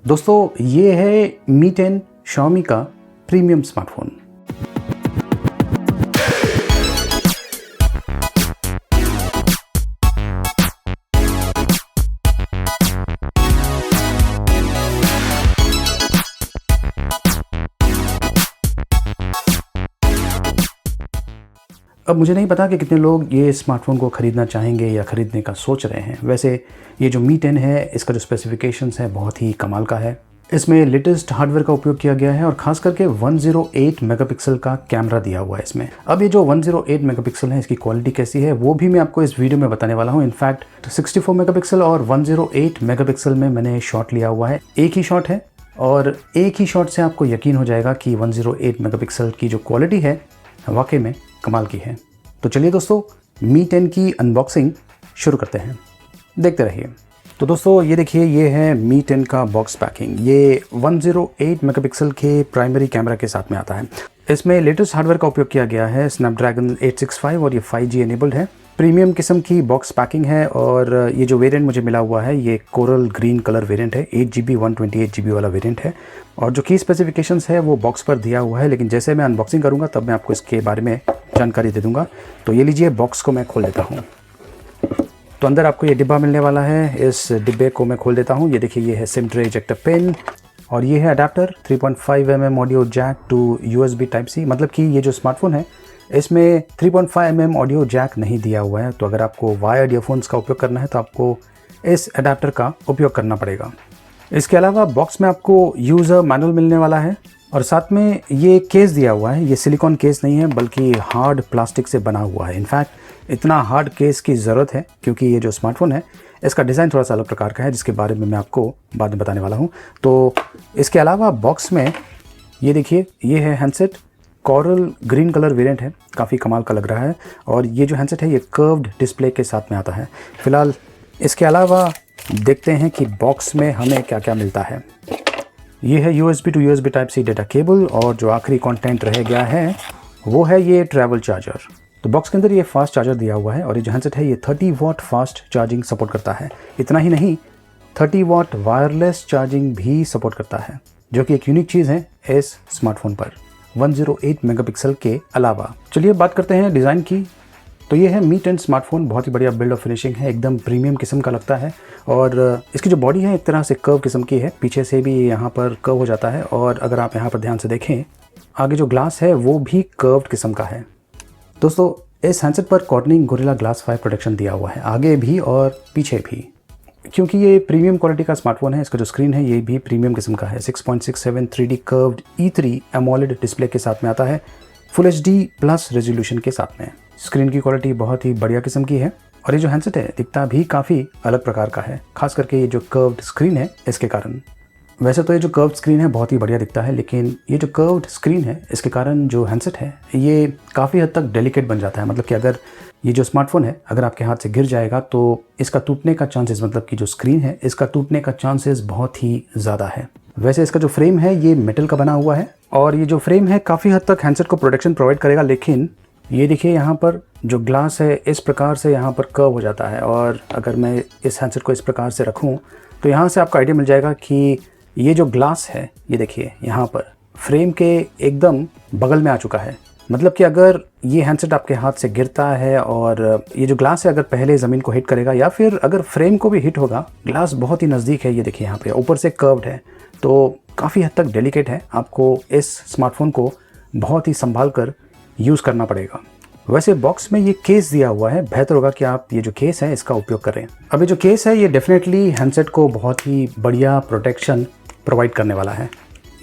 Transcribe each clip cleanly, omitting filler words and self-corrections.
दोस्तों ये है Mi 10 Xiaomi का प्रीमियम स्मार्टफोन। अब मुझे नहीं पता कि कितने लोग ये स्मार्टफ़ोन को ख़रीदना चाहेंगे या ख़रीदने का सोच रहे हैं। वैसे ये जो Mi 10 है, इसका जो स्पेसिफिकेशंस है बहुत ही कमाल का है। इसमें लेटेस्ट हार्डवेयर का उपयोग किया गया है और ख़ास करके 108 मेगापिक्सल का कैमरा दिया हुआ है इसमें। अब ये जो 108 मेगापिक्सल है, इसकी क्वालिटी कैसी है वो भी मैं आपको इस वीडियो में बताने वाला हूँ। इनफैक्ट 64 मेगापिक्सल और 108 मेगापिक्सल में मैंने शॉट लिया हुआ है। एक ही शॉट है और एक ही शॉट से आपको यकीन हो जाएगा कि 108 मेगापिक्सल की जो क्वालिटी है वाकई में कमाल की है। तो चलिए दोस्तों, Mi 10 की अनबॉक्सिंग शुरू करते हैं, देखते रहिए। तो दोस्तों ये देखिए, ये है Mi 10 का बॉक्स पैकिंग। ये 108 मेगापिक्सल के प्राइमरी कैमरा के साथ में आता है। इसमें लेटेस्ट हार्डवेयर का उपयोग किया गया है, स्नैपड्रैगन 865, और ये 5G एनेबल्ड है। प्रीमियम किस्म की बॉक्स पैकिंग है और ये जो वेरिएंट मुझे मिला हुआ है ये कोरल ग्रीन कलर वेरिएंट है। 8GB 128GB वाला वेरिएंट है और जो की स्पेसिफिकेशंस है वो बॉक्स पर दिया हुआ है, लेकिन जैसे मैं अनबॉक्सिंग करूंगा तब मैं आपको इसके बारे में जानकारी दे दूंगा। तो ये लीजिए, बॉक्स को मैं खोल देता हूँ। तो अंदर आपको ये डिब्बा मिलने वाला है। इस डिब्बे को मैं खोल देता हूँ। ये देखिए, ये है सिम ट्रे इजेक्टर पिन और ये है adapter 3.5mm audio jack to USB Type-C। मतलब कि ये जो स्मार्टफोन है इसमें 3.5mm ऑडियो जैक नहीं दिया हुआ है। तो अगर आपको वायर्ड ईयरफोन्स का उपयोग करना है तो आपको इस अडेप्टर का उपयोग करना पड़ेगा। इसके अलावा बॉक्स में आपको यूज़र मैनुअल मिलने वाला है और साथ में ये केस दिया हुआ है। ये सिलिकॉन केस नहीं है बल्कि हार्ड प्लास्टिक से बना हुआ है। इनफैक्ट इतना हार्ड केस की ज़रूरत है क्योंकि ये जो स्मार्टफोन है इसका डिज़ाइन थोड़ा सा अलग प्रकार का है, जिसके बारे में मैं आपको बाद में बताने वाला हूँ। तो इसके अलावा बॉक्स में ये देखिए, ये है handset. Coral green colour variant है, काफ़ी कमाल का लग रहा है। और ये जो हैंडसेट है ये कर्व्ड डिस्प्ले के साथ में आता है। फ़िलहाल इसके अलावा देखते हैं कि बॉक्स में हमें क्या क्या मिलता है। ये है USB to USB Type-C data cable और जो आखिरी कंटेंट रह गया है वो है ये ट्रैवल चार्जर। तो बॉक्स के अंदर ये फास्ट चार्जर दिया हुआ है और ये जो हैंडसेट है ये 30 वाट फास्ट चार्जिंग सपोर्ट करता है। इतना ही नहीं, 30 वाट वायरलेस चार्जिंग भी सपोर्ट करता है, जो कि एक यूनिक चीज़ है इस स्मार्टफोन पर 108 मेगापिक्सल के अलावा। चलिए बात करते हैं डिज़ाइन की। तो ये है Mi 10 स्मार्टफोन। बहुत ही बढ़िया बिल्ड और फिनिशिंग है, एकदम प्रीमियम किस्म का लगता है। और इसकी जो बॉडी है एक तरह से कर्व किस्म की है, पीछे से भी यहाँ पर कर्व हो जाता है। और अगर आप यहाँ पर ध्यान से देखें, आगे जो ग्लास है वो भी कर्व्ड किस्म का है। दोस्तों इस हैंडसेट पर कॉर्निंग गोरिल्ला ग्लास 5 प्रोटेक्शन दिया हुआ है, आगे भी और पीछे भी। क्योंकि ये प्रीमियम क्वालिटी का स्मार्टफोन है, इसका जो स्क्रीन है ये भी प्रीमियम किस्म का है। 6.67 3D curved E3 AMOLED display के साथ में आता है, फुल HD प्लस रेजोल्यूशन के साथ में। स्क्रीन की क्वालिटी बहुत ही बढ़िया किस्म की है और ये जो हैंडसेट है दिखता भी काफ़ी अलग प्रकार का है, खास करके ये जो कर्व्ड स्क्रीन है इसके कारण। वैसे तो ये जो कर्व्ड स्क्रीन है बहुत ही बढ़िया दिखता है, लेकिन ये जो कर्व्ड स्क्रीन है इसके कारण जो हैंडसेट है ये काफ़ी हद तक डेलिकेट बन जाता है। मतलब कि अगर ये जो स्मार्टफोन है अगर आपके हाथ से गिर जाएगा तो इसका टूटने का चांसेस, मतलब कि जो स्क्रीन है इसका टूटने का चांसेस बहुत ही ज़्यादा है। वैसे इसका जो फ्रेम है ये मेटल का बना हुआ है और ये जो फ्रेम है काफ़ी हद तक हैंडसेट को प्रोटेक्शन प्रोवाइड करेगा। लेकिन ये देखिए, यहाँ पर जो ग्लास है इस प्रकार से यहाँ पर कर्व हो जाता है और अगर मैं इस हैंडसेट को इस प्रकार से रखूँ तो यहाँ से आपको आइडिया मिल जाएगा कि ये जो ग्लास है ये देखिए यहाँ पर फ्रेम के एकदम बगल में आ चुका है। मतलब कि अगर ये हैंडसेट आपके हाथ से गिरता है और ये जो ग्लास है अगर पहले ज़मीन को हिट करेगा या फिर अगर फ्रेम को भी हिट होगा, ग्लास बहुत ही नज़दीक है। ये देखिए यहाँ पे ऊपर से कर्व्ड है तो काफ़ी हद तक डेलिकेट है। आपको इस स्मार्टफोन को बहुत ही संभाल कर यूज़ करना पड़ेगा। वैसे बॉक्स में ये केस दिया हुआ है, बेहतर होगा कि आप ये जो केस है इसका उपयोग करें। अब ये जो केस है ये डेफिनेटली हैंडसेट को बहुत ही बढ़िया प्रोटेक्शन प्रोवाइड करने वाला है।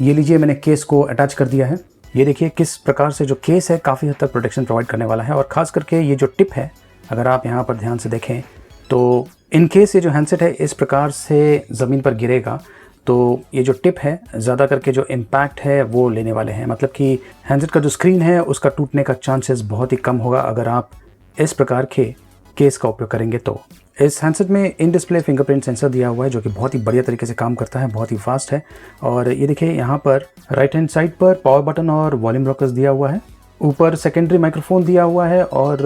ये लीजिए, मैंने केस को अटैच कर दिया है। ये देखिए किस प्रकार से जो केस है काफ़ी हद तक प्रोटेक्शन प्रोवाइड करने वाला है। और ख़ास करके ये जो टिप है, अगर आप यहाँ पर ध्यान से देखें तो इन केस ये जो हैंडसेट है इस प्रकार से ज़मीन पर गिरेगा तो ये जो टिप है ज़्यादा करके जो इम्पैक्ट है वो लेने वाले हैं। मतलब कि हैंडसेट का जो स्क्रीन है उसका टूटने का चांसेस बहुत ही कम होगा अगर आप इस प्रकार के केस का उपयोग करेंगे। तो इस हैंडसेट में इन डिस्प्ले फिंगरप्रिंट सेंसर दिया हुआ है जो कि बहुत ही बढ़िया तरीके से काम करता है, बहुत ही फास्ट है। और ये देखिए यहाँ पर राइट हैंड साइड पर पावर बटन और वॉल्यूम रॉकर्स दिया हुआ है। ऊपर सेकेंडरी माइक्रोफोन दिया हुआ है और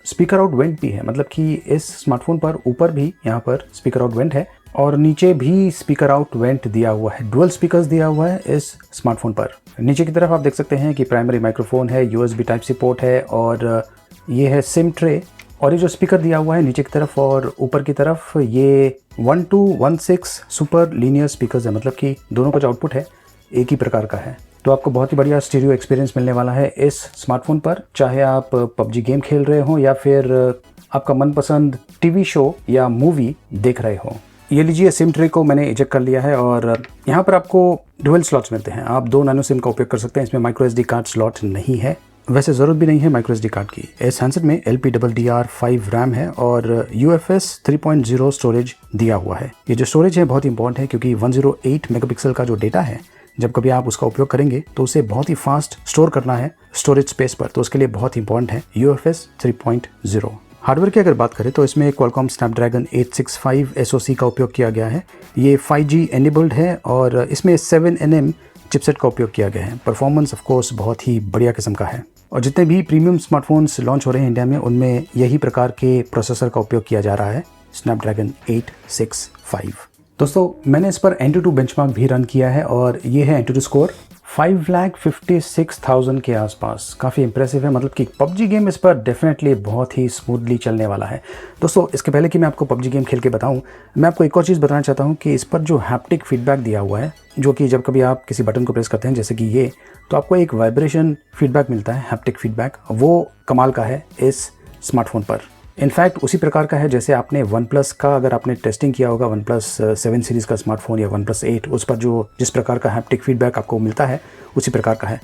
स्पीकर आउट वेंट भी है। मतलब कि इस स्मार्टफोन पर ऊपर भी यहाँ पर स्पीकर आउट वेंट है और नीचे भी स्पीकर आउट वेंट दिया हुआ है, डुअल स्पीकर्स दिया हुआ है इस स्मार्टफोन पर। नीचे की तरफ आप देख सकते हैं कि प्राइमरी माइक्रोफोन है, USB टाइप सी पोर्ट है और ये है सिम ट्रे। और ये जो स्पीकर दिया हुआ है नीचे की तरफ और ऊपर की तरफ, ये 1216 सुपर लीनियर स्पीकर्स है, मतलब कि दोनों का जो आउटपुट है एक ही प्रकार का है। तो आपको बहुत ही बढ़िया स्टीरियो एक्सपीरियंस मिलने वाला है इस स्मार्टफोन पर, चाहे आप PUBG गेम खेल रहे हो या फिर आपका मनपसंद टीवी शो या मूवी देख रहे हो। ये लीजिए, सिम ट्रे को मैंने इजेक्ट कर लिया है और यहाँ पर आपको डुअल स्लॉट्स मिलते हैं। आप 2 नैनो सिम का उपयोग कर सकते हैं। इसमें माइक्रो SD कार्ड स्लॉट नहीं है, वैसे ज़रूरत भी नहीं है माइक्रो SD कार्ड की। इस हैंडसेट में LPDDR5 रैम है और UFS 3.0 स्टोरेज दिया हुआ है। ये जो स्टोरेज है बहुत इंपॉर्टेंट है, क्योंकि 108 मेगापिक्सल का जो डेटा है, जब कभी आप उसका उपयोग करेंगे तो उसे बहुत ही फास्ट स्टोर करना है स्टोरेज स्पेस पर, तो उसके लिए बहुत इंपॉर्टेंट है UFS 3.0। हार्डवेयर की अगर बात करें तो इसमें Qualcomm Snapdragon 865 SoC का उपयोग किया गया है। ये 5G एनेबल्ड है और इसमें 7nm चिपसेट का उपयोग किया गया है। परफॉर्मेंस ऑफ कोर्स बहुत ही बढ़िया किस्म का है और जितने भी प्रीमियम स्मार्टफोन्स लॉन्च हो रहे हैं इंडिया में, उनमें यही प्रकार के प्रोसेसर का उपयोग किया जा रहा है, Snapdragon 865। दोस्तों, मैंने इस पर Antutu बेंचमार्क भी रन किया है और ये है Antutu स्कोर 5,56,000 के आसपास। काफ़ी इंप्रेसिव है, मतलब कि PUBG गेम इस पर डेफिनेटली बहुत ही स्मूथली चलने वाला है। दोस्तों, इसके पहले कि मैं आपको PUBG गेम खेल के बताऊं, मैं आपको एक और चीज़ बताना चाहता हूं कि इस पर जो हैप्टिक फीडबैक दिया हुआ है, जो कि जब कभी आप किसी बटन को प्रेस करते हैं जैसे कि ये, तो आपको एक वाइब्रेशन फीडबैक मिलता है, हैप्टिक फीडबैक। वो कमाल का है इस स्मार्टफोन पर। इनफैक्ट उसी प्रकार का है जैसे आपने OnePlus का, अगर आपने टेस्टिंग किया होगा OnePlus 7 सीरीज़ का स्मार्टफोन या OnePlus 8, उस पर जो जिस प्रकार का हैप्टिक फीडबैक आपको मिलता है उसी प्रकार का है।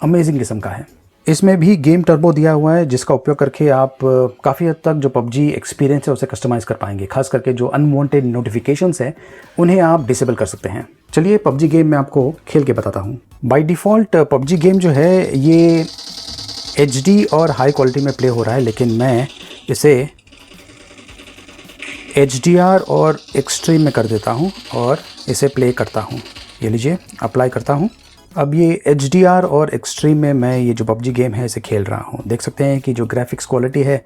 अमेजिंग किस्म का है। इसमें भी गेम टर्बो दिया हुआ है, जिसका उपयोग करके आप काफ़ी हद तक जो PUBG एक्सपीरियंस है उसे कस्टमाइज़ कर पाएंगे। खास करके जो अनवांटेड नोटिफिकेशंस हैं उन्हें आप डिसेबल कर सकते हैं। चलिए PUBG गेम मैं आपको खेल के बताता हूँ। बाय डिफ़ॉल्ट PUBG गेम जो है ये HD और हाई क्वालिटी में प्ले हो रहा है, लेकिन मैं इसे HDR और एक्सट्रीम में कर देता हूँ और इसे प्ले करता हूँ। ये लीजिए, अप्लाई करता हूँ। अब ये HDR और एक्सट्रीम में मैं ये जो PUBG गेम है इसे खेल रहा हूँ। देख सकते हैं कि जो ग्राफिक्स क्वालिटी है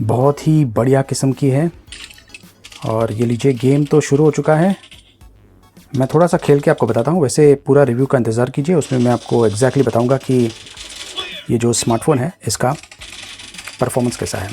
बहुत ही बढ़िया किस्म की है। और ये लीजिए, गेम तो शुरू हो चुका है। मैं थोड़ा सा खेल के आपको बताता हूँ। वैसे पूरा रिव्यू का इंतज़ार कीजिए, उसमें मैं आपको एग्जैक्टली बताऊँगा कि ये जो स्मार्टफोन है इसका परफॉर्मेंस कैसा है।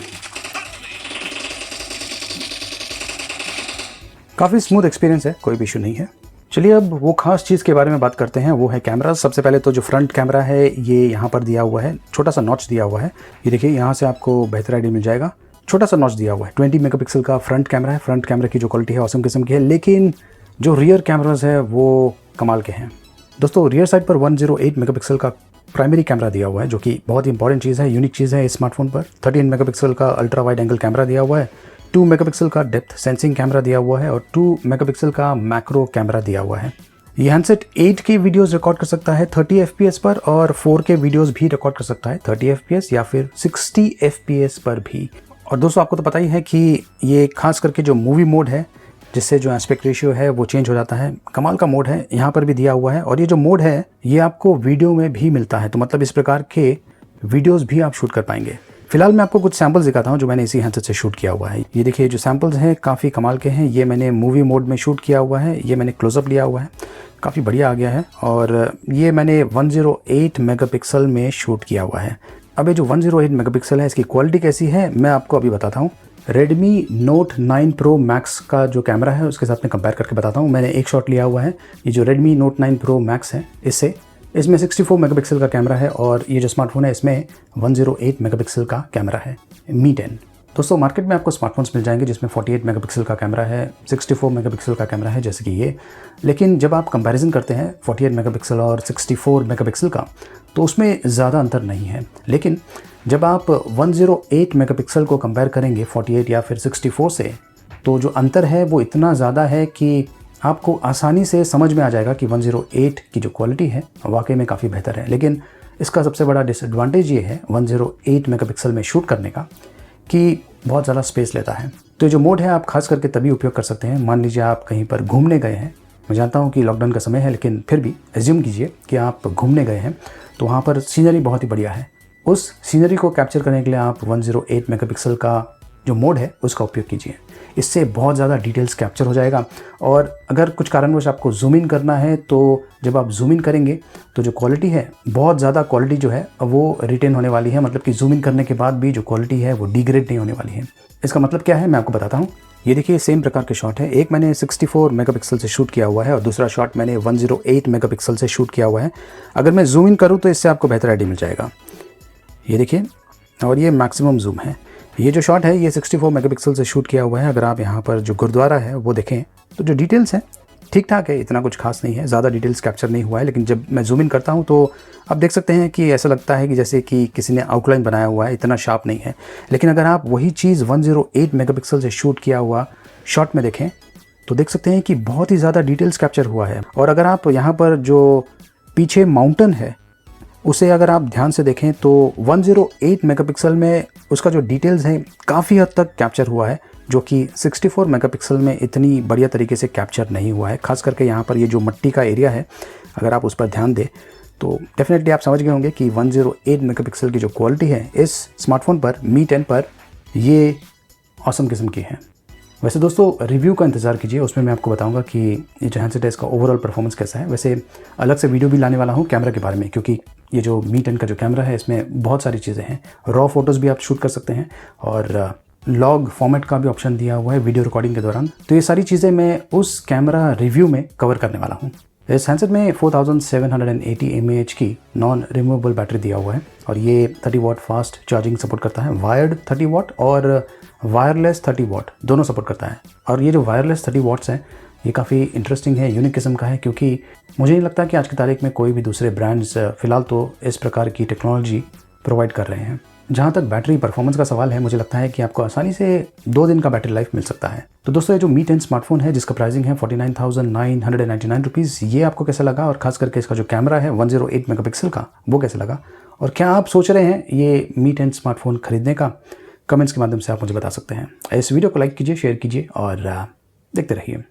काफ़ी स्मूथ एक्सपीरियंस है, कोई भी इशू नहीं है। चलिए अब वो खास चीज़ के बारे में बात करते हैं, वो है कैमरा। सबसे पहले तो जो फ्रंट कैमरा है ये यहाँ पर दिया हुआ है, छोटा सा नॉच दिया हुआ है। ये देखिए, यहाँ से आपको बेहतर आइडिया मिल जाएगा। छोटा सा नॉच दिया हुआ है। 20 मेगापिक्सल का फ्रंट कैमरा है। फ्रंट कैमरा की जो क्वालिटी है ऑसम किस्म की है, लेकिन जो रियर कैमराज है वो कमाल के हैं। दोस्तों, रियर साइड पर 108 मेगापिक्सल का प्राइमरी कैमरा दिया हुआ है, जो कि बहुत ही इंपॉर्टेंट चीज़ है, यूनिक चीज़ है इस स्मार्टफोन पर। 13 मेगापिक्सल का अल्ट्रा वाइड एंगल कैमरा दिया हुआ है। 2 मेगापिक्सल का डेप्थ सेंसिंग कैमरा दिया हुआ है और 2 मेगापिक्सल का मैक्रो कैमरा दिया हुआ है। ये हैंडसेट 8K वीडियोस रिकॉर्ड कर सकता है 30 FPS पर और 4K वीडियोस भी रिकॉर्ड कर सकता है 30 FPS या फिर 60 FPS पर भी। और दोस्तों, आपको तो पता ही है कि ये खास करके जो मूवी मोड है, जिससे जो एस्पेक्ट रेशियो है वो चेंज हो जाता है, कमाल का मोड है, यहाँ पर भी दिया हुआ है। और ये जो मोड है ये आपको वीडियो में भी मिलता है, तो मतलब इस प्रकार के वीडियोज़ भी आप शूट कर पाएंगे। फिलहाल मैं आपको कुछ सैम्पल्स दिखाता हूँ जो मैंने इसी हैंडसेट से शूट किया हुआ है। ये देखिए, जो सैम्पल्स हैं काफ़ी कमाल के हैं। ये मैंने मूवी मोड में शूट किया हुआ है, ये मैंने क्लोजअप लिया हुआ है, काफ़ी बढ़िया आ गया है। और ये मैंने 108 मेगापिक्सल में शूट किया हुआ है। अब ये जो 108 मेगापिक्सल है इसकी क्वालिटी कैसी है मैं आपको अभी बताता हूँ। Redmi Note 9 Pro Max का जो कैमरा है उसके साथ में कंपेयर करके बताता हूँ। मैंने एक शॉट लिया हुआ है, ये जो Redmi Note 9 Pro Max है इसमें 64 मेगापिक्सल का कैमरा है और ये जो स्मार्टफोन है इसमें 108 मेगापिक्सल का कैमरा है, Mi 10। दोस्तों, मार्केट में आपको स्मार्टफोन्स मिल जाएंगे जिसमें 48 मेगापिक्सल का कैमरा है, 64 मेगापिक्सल का कैमरा है, जैसे कि ये। लेकिन जब आप कंपैरिजन करते हैं 48 मेगापिक्सल और 64 मेगापिक्सल का, तो उसमें ज़्यादा अंतर नहीं है। लेकिन जब आप 108 मेगापिक्सल को कंपेयर करेंगे 48 या फिर 64 से, तो जो अंतर है वो इतना ज़्यादा है कि आपको आसानी से समझ में आ जाएगा कि 108 की जो क्वालिटी है वाकई में काफ़ी बेहतर है। लेकिन इसका सबसे बड़ा डिसएडवांटेज ये है 108 मेगापिक्सल में शूट करने का कि बहुत ज़्यादा स्पेस लेता है। तो जो मोड है आप खास करके तभी उपयोग कर सकते हैं, मान लीजिए आप कहीं पर घूमने गए हैं। मैं जानता हूँ कि लॉकडाउन का समय है, लेकिन फिर भी एज्यूम कीजिए कि आप घूमने गए हैं, तो वहाँ पर सीनरी बहुत ही बढ़िया है। उस सीनरी को कैप्चर करने के लिए आप 108 मेगापिक्सल का जो मोड है उसका उपयोग कीजिए। इससे बहुत ज़्यादा डिटेल्स कैप्चर हो जाएगा। और अगर कुछ कारणवश आपको जूम इन करना है तो जब आप जूम इन करेंगे तो जो क्वालिटी है, बहुत ज़्यादा क्वालिटी जो है वो रिटेन होने वाली है। मतलब कि जूम इन करने के बाद भी जो क्वालिटी है वो डिग्रेड नहीं होने वाली है। इसका मतलब क्या है मैं आपको बताता हूँ। ये देखिए सेम प्रकार के शॉट है। एक मैंने 64 मेगापिक्सल से शूट किया हुआ है और दूसरा शॉट मैंने 108 मेगापिक्सल से शूट किया हुआ है। अगर मैं जूम इन करूँ तो इससे आपको बेहतर आइडिया मिल जाएगा। ये देखिए, और ये मैक्सिमम जूम है। ये जो शॉट है ये 64 मेगापिक्सल से शूट किया हुआ है। अगर आप यहाँ पर जो गुरुद्वारा है वो देखें तो जो डिटेल्स हैं ठीक ठाक है, इतना कुछ खास नहीं है, ज़्यादा डिटेल्स कैप्चर नहीं हुआ है। लेकिन जब मैं जूम इन करता हूँ तो आप देख सकते हैं कि ऐसा लगता है कि जैसे कि किसी ने आउटलाइन बनाया हुआ है, इतना शार्प नहीं है। लेकिन अगर आप वही चीज़ 108 मेगापिक्सल से शूट किया हुआ शॉट में देखें तो देख सकते हैं कि बहुत ही ज़्यादा डिटेल्स कैप्चर हुआ है। और अगर आप यहाँ पर जो पीछे माउंटेन है उसे अगर आप ध्यान से देखें तो 108 मेगापिक्सल में उसका जो डिटेल्स है काफ़ी हद तक कैप्चर हुआ है, जो कि 64 मेगापिक्सल में इतनी बढ़िया तरीके से कैप्चर नहीं हुआ है। खास करके यहाँ पर ये जो मिट्टी का एरिया है, अगर आप उस पर ध्यान दें तो डेफिनेटली आप समझ गए होंगे कि 108 मेगापिक्सल की जो क्वालिटी है इस स्मार्टफोन पर Mi 10 पर ये ऑसम किस्म की है। वैसे दोस्तों रिव्यू का इंतज़ार कीजिए, उसमें मैं आपको बताऊंगा कि ये जो हैंडसेट है इसका ओवरऑल परफॉर्मेंस कैसा है। वैसे अलग से वीडियो भी लाने वाला हूँ कैमरा के बारे में, क्योंकि ये जो Mi 10 का जो कैमरा है इसमें बहुत सारी चीज़ें हैं। रॉ फोटोज़ भी आप शूट कर सकते हैं और लॉग फॉर्मेट का भी ऑप्शन दिया हुआ है वीडियो रिकॉर्डिंग के दौरान। तो ये सारी चीज़ें मैं उस कैमरा रिव्यू में कवर करने वाला हूँ। इस हैंडसेट में 4780 mAh की नॉन रिमूवेबल बैटरी दिया हुआ है और ये 30 वाट फास्ट चार्जिंग सपोर्ट करता है। वायर्ड 30 वाट और वायरलेस 30 वाट दोनों सपोर्ट करता है। और ये जो वायरलेस 30 वाट्स है ये काफ़ी इंटरेस्टिंग है, यूनिक किस्म का है, क्योंकि मुझे नहीं लगता कि आज की तारीख में कोई भी दूसरे ब्रांड्स फ़िलहाल तो इस प्रकार की टेक्नोलॉजी प्रोवाइड कर रहे हैं। जहाँ तक बैटरी परफॉर्मेंस का सवाल है, मुझे लगता है कि आपको आसानी से 2 दिन का बैटरी लाइफ मिल सकता है। तो दोस्तों ये जो Mi 10 स्मार्टफोन है जिसका प्राइसिंग है 49,999 रुपीज़, ये आपको कैसा लगा? और खास करके इसका जो कैमरा है 108 मेगापिक्सल का वो कैसा लगा? और क्या आप सोच रहे हैं ये Mi 10 स्मार्टफोन खरीदने का? कमेंट्स के माध्यम से आप मुझे बता सकते हैं। इस वीडियो को लाइक कीजिए, शेयर कीजिए और देखते रहिए।